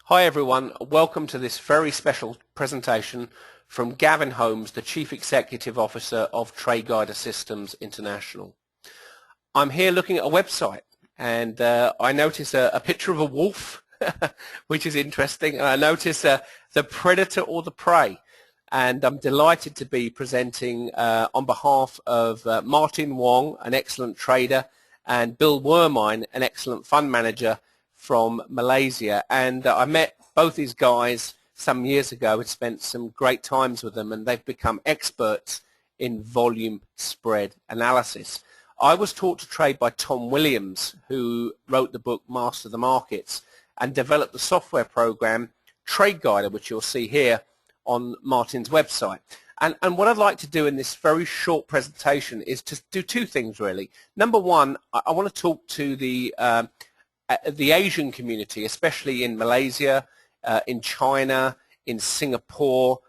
Hi everyone, welcome to this very special presentation from Gavin Holmes, the Chief Executive Officer of TradeGuider Systems International. I'm here looking at a website and I notice a picture of a wolf, which is interesting, and I notice the predator or the prey. And I'm delighted to be presenting on behalf of Martin Wong, an excellent trader, and Bill Wermine, an excellent fund manager from Malaysia. And I met both these guys some years ago and spent some great times with them, and they've become experts in volume spread analysis. I was taught to trade by Tom Williams, who wrote the book Master the Markets and developed the software program TradeGuider, which you'll see here on Martin's website. And what I'd like to do in this very short presentation is to do two things really. Number one, I want to talk to the Asian community, especially in Malaysia, in China, in Singapore,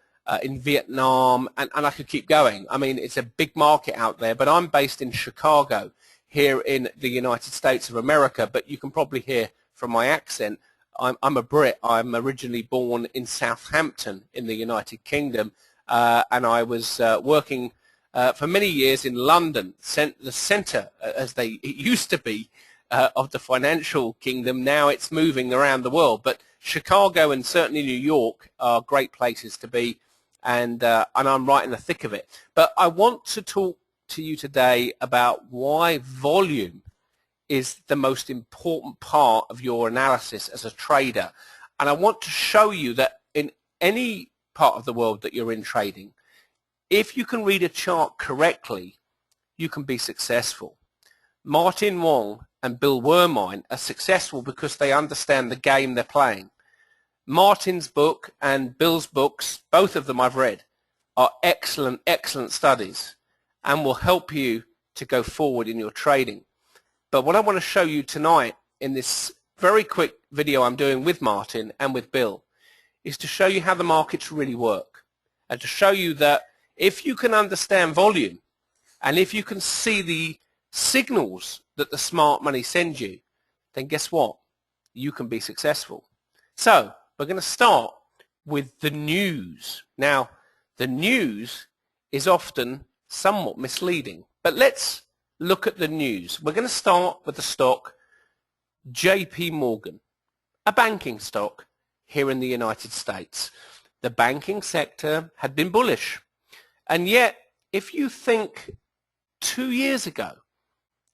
in Vietnam, and I could keep going. I mean, it's a big market out there, but I'm based in Chicago here in the United States of America, but you can probably hear from my accent, I'm a Brit. I'm originally born in Southampton in the United Kingdom, and I was working for many years in London, the centre, as it used to be, of the financial kingdom. Now it's moving around the world, but Chicago and certainly New York are great places to be, and I'm right in the thick of it. But I want to talk to you today about why volume is the most important part of your analysis as a trader. And I want to show you that in any part of the world that you're in trading, if you can read a chart correctly, you can be successful. Martin Wong and Bill Wermine are successful because they understand the game they're playing. Martin's book and Bill's books, both of them I've read, are excellent, excellent studies and will help you to go forward in your trading. But what I want to show you tonight in this very quick video I'm doing with Martin and with Bill is to show you how the markets really work, and to show you that if you can understand volume and if you can see the signals that the smart money sends you, then guess what? You can be successful. So we're going to start with the news. Now, the news is often somewhat misleading, but let's look at the news. We're going to start with the stock JP Morgan, a banking stock here in the United States. The banking sector had been bullish, and yet if you think 2 years ago,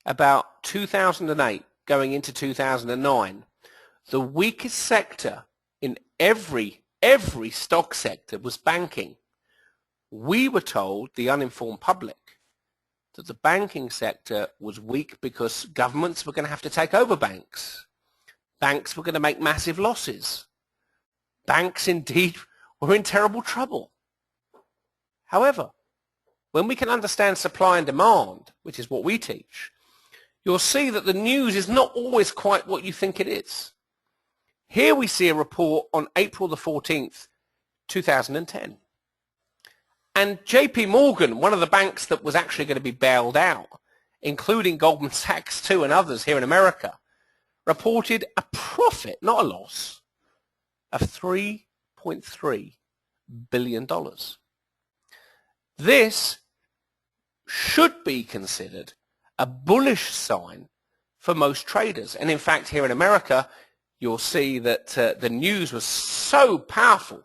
about 2008 going into 2009, the weakest sector in every stock sector was banking. We were told, the uninformed public, that the banking sector was weak because governments were going to have to take over banks. Banks were going to make massive losses. Banks indeed were in terrible trouble. However, when we can understand supply and demand, which is what we teach, you'll see that the news is not always quite what you think it is. Here we see a report on April the 14th, 2010. And JP Morgan, one of the banks that was actually going to be bailed out, including Goldman Sachs too and others here in America, reported a profit, not a loss, of $3.3 billion. This should be considered a bullish sign for most traders. And in fact, here in America, you'll see that the news was so powerful.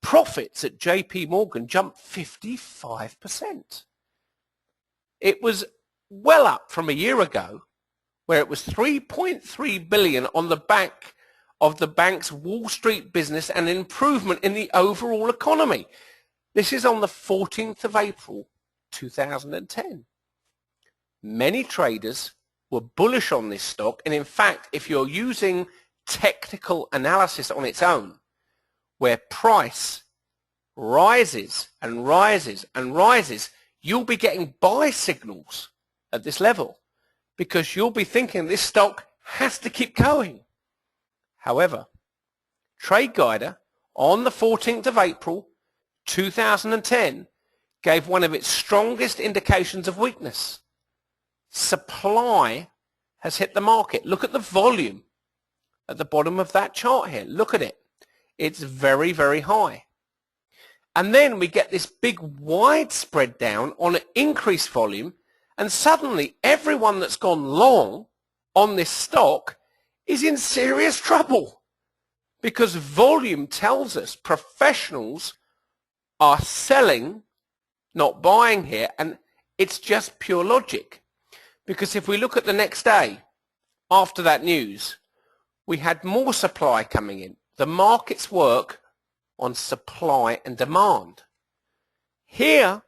Profits at JP Morgan jumped 55%. It was well up from a year ago, where it was $3.3 billion on the back of the bank's Wall Street business and an improvement in the overall economy. This is on the 14th of April, 2010. Many traders were bullish on this stock, and in fact, if you're using technical analysis on its own, where price rises and rises and rises, you'll be getting buy signals at this level because you'll be thinking this stock has to keep going. However, TradeGuider on the 14th of April 2010 gave one of its strongest indications of weakness. Supply has hit the market. Look at the volume at the bottom of that chart here. Look at it. It's very, very high. And then we get this big wide spread down on an increased volume, and suddenly everyone that's gone long on this stock is in serious trouble, because volume tells us professionals are selling, not buying here, and it's just pure logic. Because if we look at the next day after that news, we had more supply coming in. The markets work on supply and demand. Here,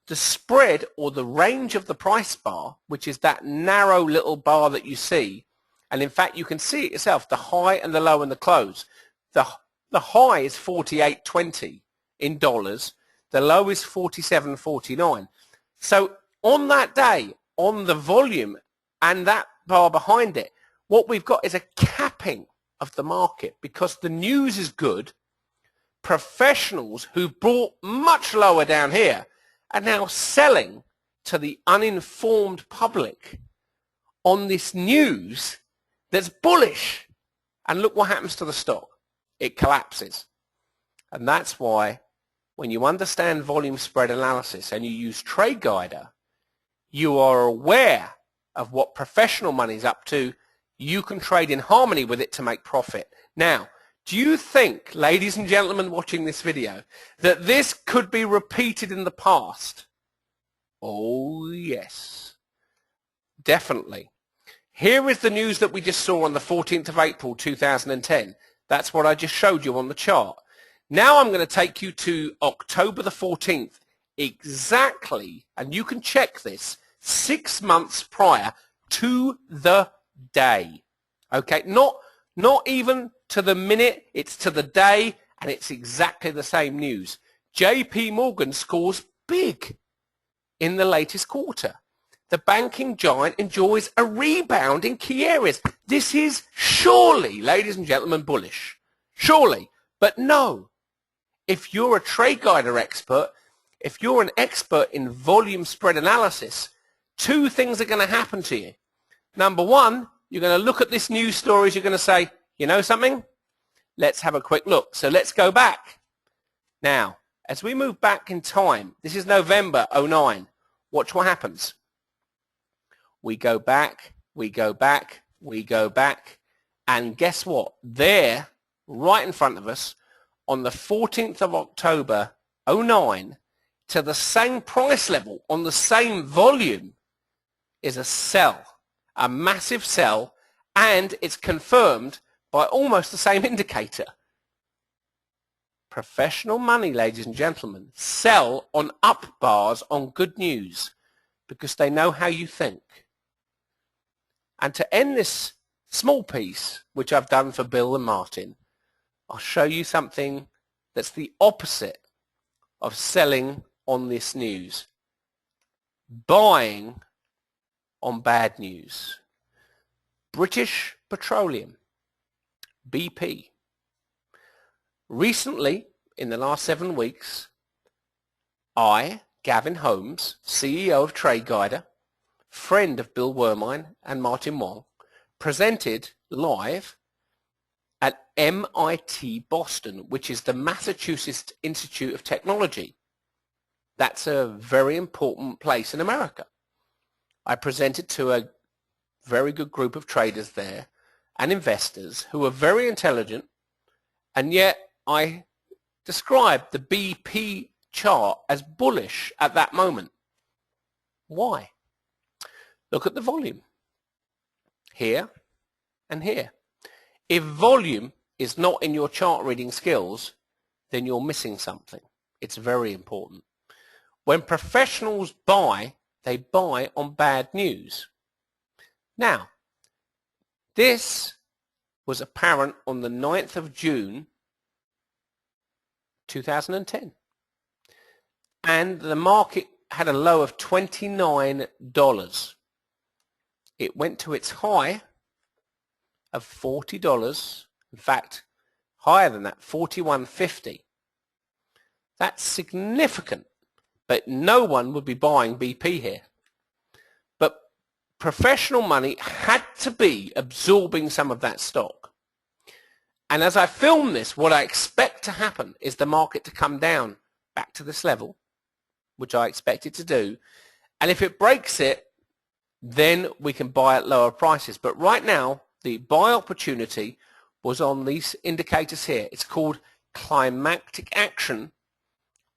the spread or the range of the price bar, which is that narrow little bar that you see, and in fact you can see it yourself, the high and the low and the close. The high is 48.20 in dollars, the low is 47.49. So on that day, on the volume and that bar behind it, what we've got is a capping of the market, because the news is good. Professionals who bought much lower down here are now selling to the uninformed public on this news that's bullish. And look what happens to the stock. It collapses. And that's why when you understand volume spread analysis and you use TradeGuider, you are aware of what professional money is up to. You can trade in harmony with it to make profit. Now, do you think, ladies and gentlemen watching this video, that this could be repeated in the past? Oh, yes. Definitely. Here is the news that we just saw on the 14th of April 2010. That's what I just showed you on the chart. Now I'm going to take you to October the 14th, exactly, and you can check this, 6 months prior to the day. Okay, not even to the minute, it's to the day, and it's exactly the same news. JP Morgan scores big in the latest quarter. The banking giant enjoys a rebound in key areas. This is surely, ladies and gentlemen, bullish. Surely. But no. If you're a TradeGuider expert, if you're an expert in volume spread analysis, two things are going to happen to you. Number one, you're going to look at this news stories, you're going to say, you know something? Let's have a quick look. So let's go back. Now, as we move back in time, this is November 09. Watch what happens. We go back, we go back, we go back, and guess what? There, right in front of us, on the 14th of October 09, to the same price level, on the same volume, is a sell, a massive sell, and it's confirmed by almost the same indicator. Professional money, ladies and gentlemen, sell on up bars on good news because they know how you think. And to end this small piece, which I've done for Bill and Martin, I'll show you something that's the opposite of selling on this news. Buying on bad news. British Petroleum, BP. Recently, in the last 7 weeks, I, Gavin Holmes, CEO of TradeGuider, friend of Bill Wermine and Martin Wong, presented live at MIT Boston, which is the Massachusetts Institute of Technology. That's a very important place in America. I presented to a very good group of traders there and investors who were very intelligent, and yet I described the BP chart as bullish at that moment. Why? Look at the volume. Here and here. If volume is not in your chart reading skills, then you're missing something. It's very important. When professionals buy, they buy on bad news. Now, this was apparent on the 9th of June 2010. And the market had a low of $29. It went to its high of $40. In fact, higher than that, $41.50. That's significant, but no one would be buying BP here. But professional money had to be absorbing some of that stock. And as I film this, what I expect to happen is the market to come down back to this level, which I expect it to do. And if it breaks it, then we can buy at lower prices. But right now, the buy opportunity was on these indicators here. It's called climactic action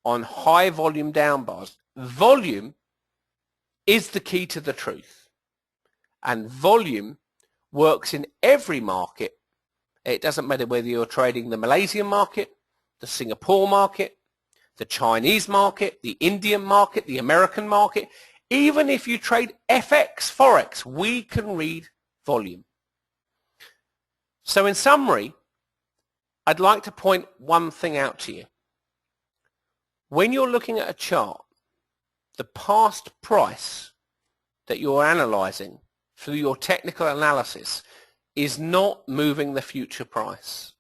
on high volume down bars. Volume is the key to the truth. And volume works in every market. It doesn't matter whether you're trading the Malaysian market, the Singapore market, the Chinese market, the Indian market, the American market. Even if you trade FX, Forex, we can read volume. So in summary, I'd like to point one thing out to you. When you're looking at a chart, the past price that you're analyzing through your technical analysis is not moving the future price.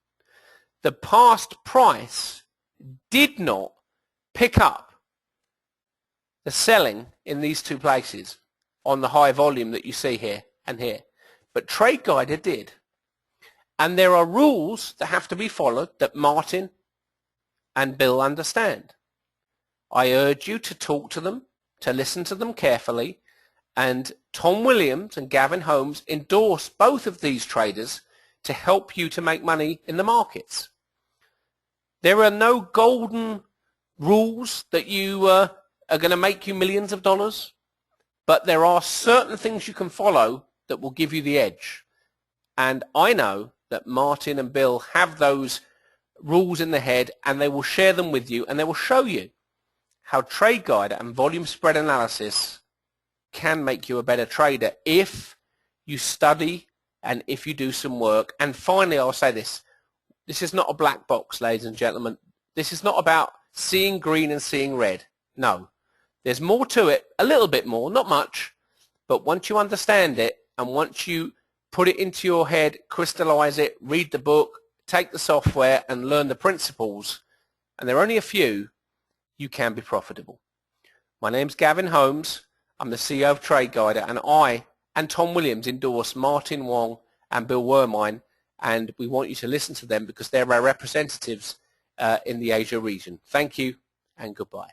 The past price did not pick up the selling in these two places on the high volume that you see here and here. But TradeGuider did. And there are rules that have to be followed that Martin and Bill understand. I urge you to talk to them, to listen to them carefully, and Tom Williams and Gavin Holmes endorse both of these traders to help you to make money in the markets. There are no golden rules that you are going to make you millions of dollars, but there are certain things you can follow that will give you the edge. And I know that Martin and Bill have those rules in their head, and they will share them with you, and they will show you how TradeGuider and volume spread analysis can make you a better trader if you study and if you do some work. And finally, I'll say this. This is not a black box, ladies and gentlemen. This is not about seeing green and seeing red. No. There's more to it, a little bit more, not much. But once you understand it and once you put it into your head, crystallize it, read the book, take the software and learn the principles, and there are only a few, you can be profitable. My name's Gavin Holmes. I'm the CEO of TradeGuider, and I and Tom Williams endorse Martin Wong and Bill Wermine, and we want you to listen to them because they're our representatives in the Asia region. Thank you and goodbye.